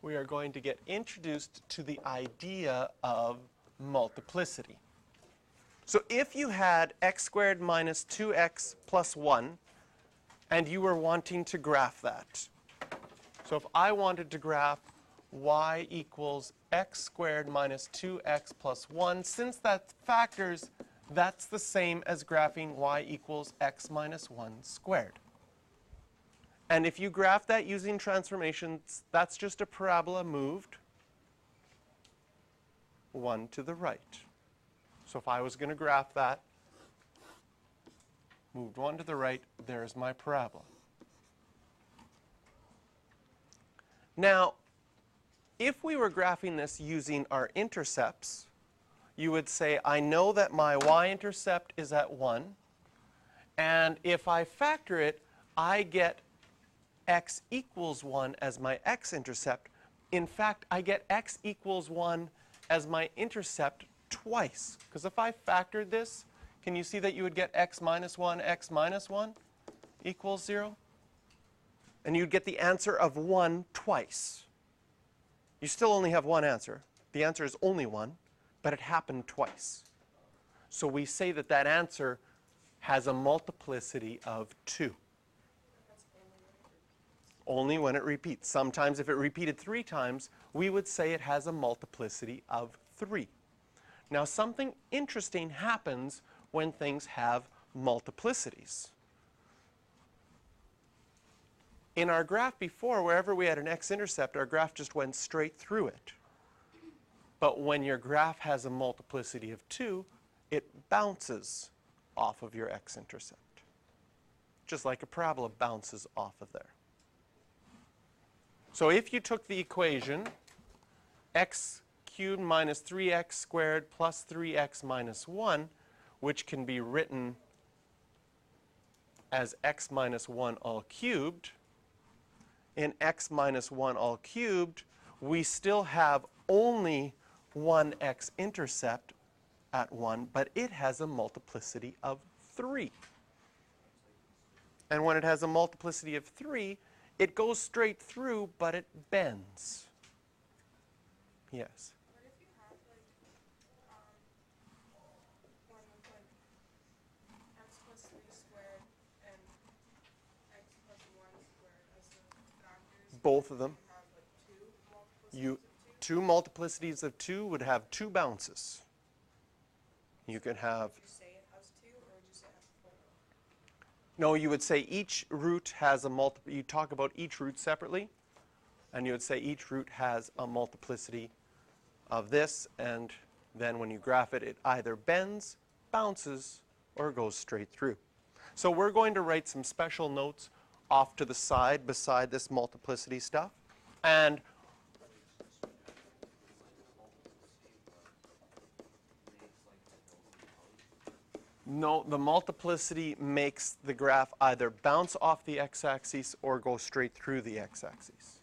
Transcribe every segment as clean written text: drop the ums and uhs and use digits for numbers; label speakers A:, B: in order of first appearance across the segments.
A: we are going to get introduced to the idea of multiplicity. So if you had x squared minus 2x plus 1, and you were wanting to graph that. So if I wanted to graph y equals x squared minus 2x plus 1, since that's factors, that's the same as graphing y equals x minus 1 squared. And if you graph that using transformations, that's just a parabola moved 1 to the right. So if I was going to graph that, moved 1 to the right, there's my parabola. Now, if we were graphing this using our intercepts, you would say, I know that my y-intercept is at 1, and if I factor it, I get x equals 1 as my x-intercept. In fact, I get x equals 1 as my intercept twice. Because if I factored this, can you see that you would get x minus 1 equals 0? And you'd get the answer of 1 twice. You still only have one answer. The answer is only 1, but it happened twice. So we say that that answer has a multiplicity of 2. Only when it repeats. Sometimes if it repeated 3 times, we would say it has a multiplicity of 3. Now something interesting happens when things have multiplicities. In our graph before, wherever we had an x-intercept, our graph just went straight through it. But when your graph has a multiplicity of 2, it bounces off of your x-intercept. Just like a parabola bounces off of there. So if you took the equation x cubed minus 3x squared plus 3x minus 1, which can be written as x minus 1 all cubed, in x minus 1 all cubed, we still have only one x-intercept at 1, but it has a multiplicity of 3. And when it has a multiplicity of 3, it goes straight through, but it bends. Yes?
B: What if you have one with x plus 3 squared and x plus 1 squared as the factors?
A: Both of them.
B: You have
A: Two multiplicities of 2 would have 2 bounces. You could have...
B: Would you say it has 2, or would you say it has 4?
A: No, you would say each root has a multiple. You talk about each root separately, and you would say each root has a multiplicity of this, and then when you graph it, it either bends, bounces, or goes straight through. So we're going to write some special notes off to the side beside this multiplicity stuff. And no, the multiplicity makes the graph either bounce off the x-axis or go straight through the x-axis.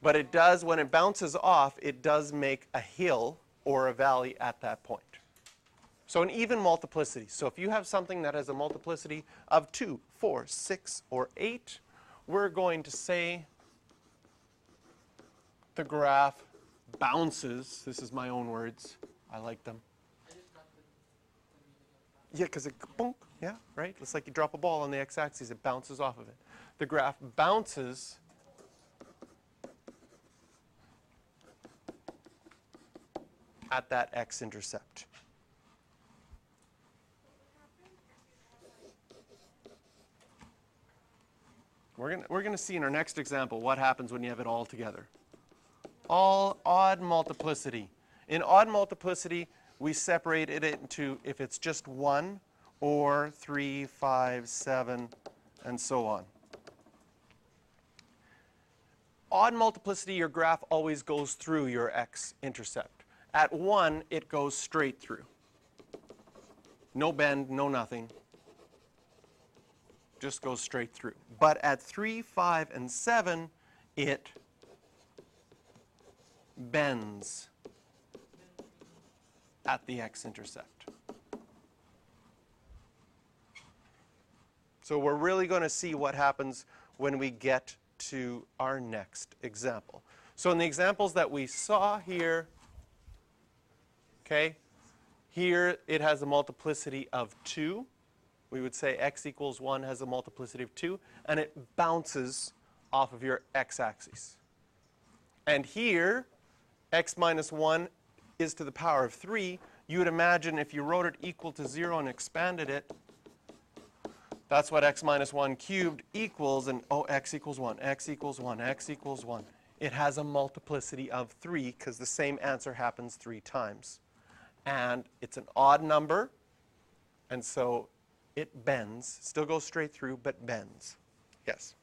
A: But it does, when it bounces off, it does make a hill or a valley at that point. So an even multiplicity. So if you have something that has a multiplicity of 2, 4, 6, or 8, we're going to say the graph bounces. This is my own words. I like them. Yeah, because it, boom, yeah, right? It's like you drop a ball on the x-axis, it bounces off of it. The graph bounces at that x-intercept. We're gonna see in our next example what happens when you have it all together. All odd multiplicity. In odd multiplicity, we separate it into if it's just 1 or 3, 5, 7, and so on. Odd multiplicity, your graph always goes through your x-intercept. At 1, it goes straight through. No bend, no nothing. Just goes straight through. But at 3, 5, and 7, it bends at the x-intercept. So we're really going to see what happens when we get to our next example. So in the examples that we saw here, okay, here it has a multiplicity of 2. We would say x equals 1 has a multiplicity of 2, and it bounces off of your x-axis. And here, x minus 1 is to the power of 3. You would imagine if you wrote it equal to 0 and expanded it, that's what x minus 1 cubed equals, and oh, x equals 1, x equals 1, x equals 1. It has a multiplicity of 3 because the same answer happens 3 times. And it's an odd number, and so it bends. Still goes straight through, but bends. Yes?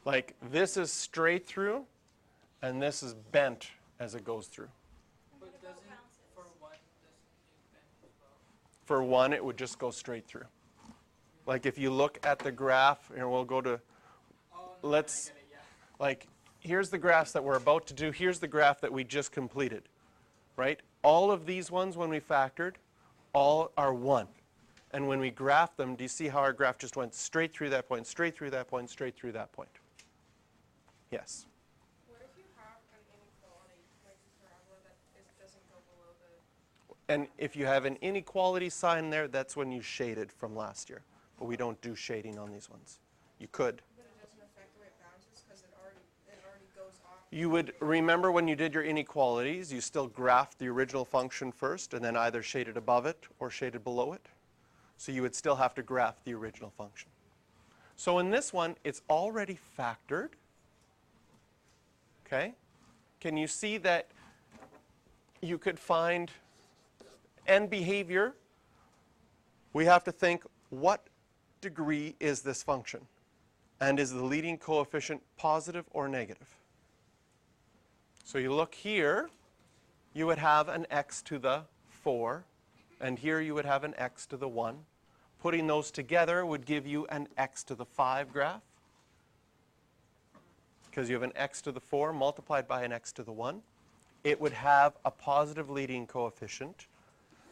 A: Like this is straight through, and this is bent as it goes through.
C: But doesn't for one doesn't it bend as well?
A: For 1, it would just go straight through. Like if you look at the graph, here we'll go to,
C: Oh, no,
A: let's,
C: I get it, yeah.
A: like, here's the graphs that we're about to do. Here's the graph that we just completed, right? All of these ones, when we factored, all are 1. And when we graph them, do you see how our graph just went straight through that point, straight through that point, straight through that point? Yes?
B: What if you have an inequality, like the parabola that doesn't go below the...
A: And if you have an inequality sign there, that's when you shaded from last year. But we don't do shading on these ones. You could.
B: But it doesn't affect the way it bounces because it already goes off.
A: You would remember when you did your inequalities, you still graphed the original function first and then either shaded above it or shaded below it. So you would still have to graph the original function. So in this one, it's already factored. Okay? Can you see that you could find end behavior? We have to think, what degree is this function? And is the leading coefficient positive or negative? So you look here, you would have an x to the 4, and here you would have an x to the 1. Putting those together would give you an x to the 5 graph, because you have an x to the 4 multiplied by an x to the 1. It would have a positive leading coefficient,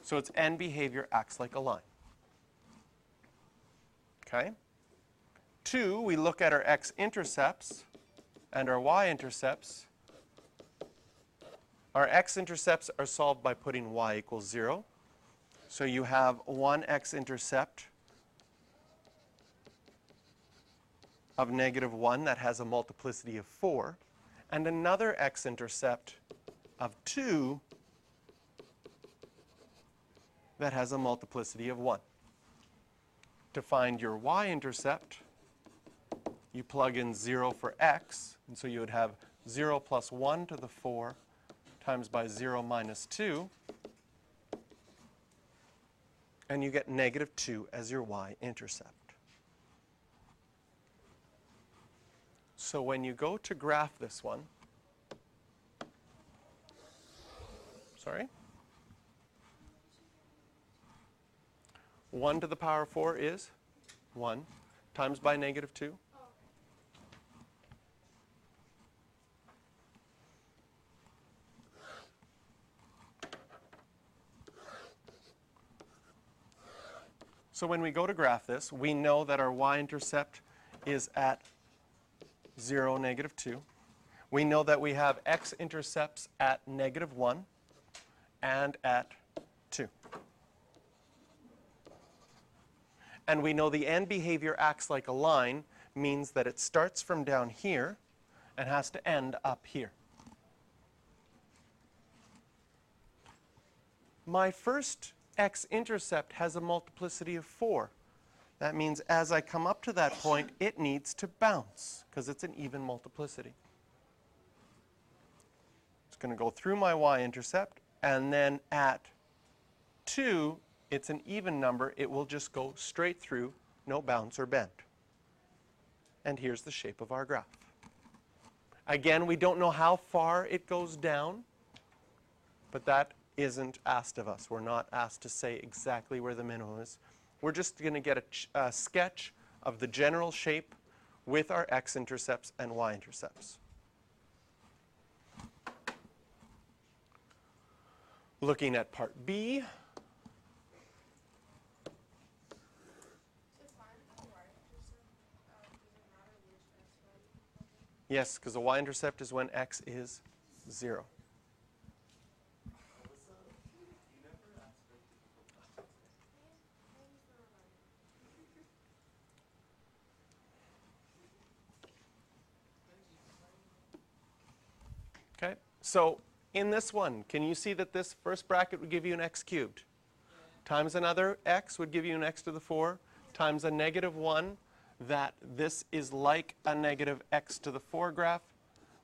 A: so its end behavior acts like a line. Okay? 2, we look at our x-intercepts and our y-intercepts. Our x-intercepts are solved by putting y equals 0. So you have one x-intercept of -1 that has a multiplicity of 4, and another x-intercept of 2 that has a multiplicity of 1. To find your y-intercept, you plug in 0 for x, and so you would have 0 plus 1 to the 4 times by 0 minus 2, and you get -2 as your y-intercept. So when you go to graph this one, sorry, 1 to the power 4 is 1 times by -2. So when we go to graph this, we know that our y-intercept is at 0, -2. We know that we have x-intercepts at -1 and at 2. And we know the end behavior acts like a line, means that it starts from down here and has to end up here. My first x-intercept has a multiplicity of 4. That means as I come up to that point, it needs to bounce because it's an even multiplicity. It's going to go through my y-intercept, and then at 2, it's an even number. It will just go straight through, no bounce or bend. And here's the shape of our graph. Again, we don't know how far it goes down, but that isn't asked of us. We're not asked to say exactly where the minimum is. We're just going to get a sketch of the general shape with our x-intercepts and y-intercepts. Looking at part B.
B: To find the y-intercept,
A: Yes, because the y-intercept is when x is 0. Okay, so in this one, can you see that this first bracket would give you an x cubed? Times another x would give you an x to the 4, times a negative 1, that this is like a negative x to the 4 graph,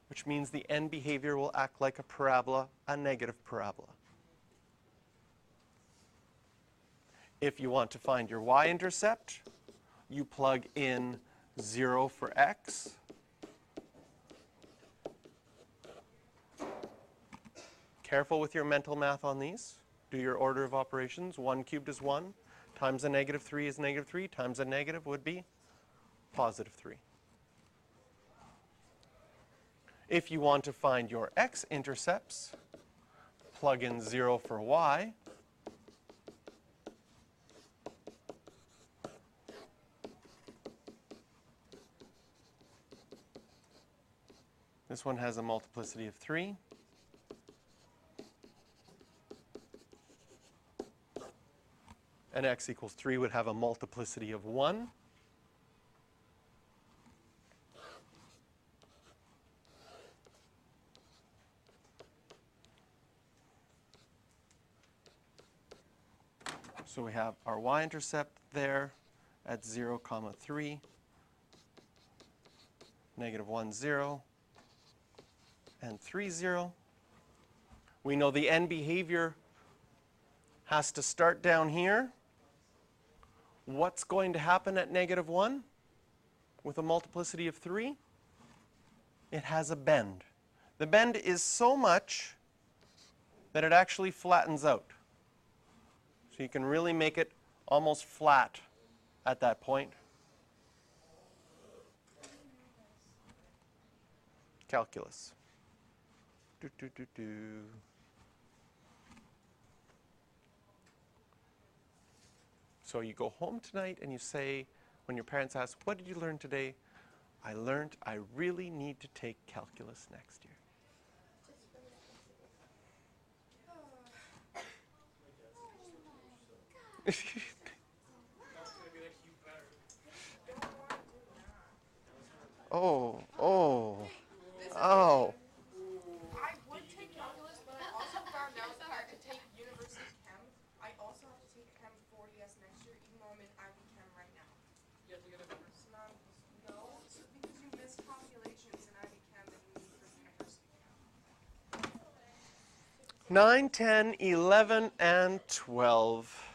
A: which means the end behavior will act like a parabola, a negative parabola. If you want to find your y-intercept, you plug in 0 for x. Careful with your mental math on these. Do your order of operations. 1 cubed is 1, times a negative 3 is negative 3, times a negative would be positive 3. If you want to find your x-intercepts, plug in 0 for y. This one has a multiplicity of 3. And x equals 3 would have a multiplicity of 1. So we have our y-intercept there at 0, 3, negative 1, 0, and 3, 0. We know the end behavior has to start down here. What's going to happen at negative 1 with a multiplicity of 3? It has a bend. The bend is so much that it actually flattens out. So you can really make it almost flat at that point. Calculus. Do, do, do, do. So you go home tonight and you say, when your parents ask, what did you learn today? I learned I really need to take calculus next year. Oh.
B: I would take calculus, but I also found out that I could take university chem. I also have to take chem 40S next year, even though I'm in IB chem right now.
C: You have to get a different.
B: No, it's because you miss calculations in IB chem that you need for university chem.
A: 9, 10, 11, and 12.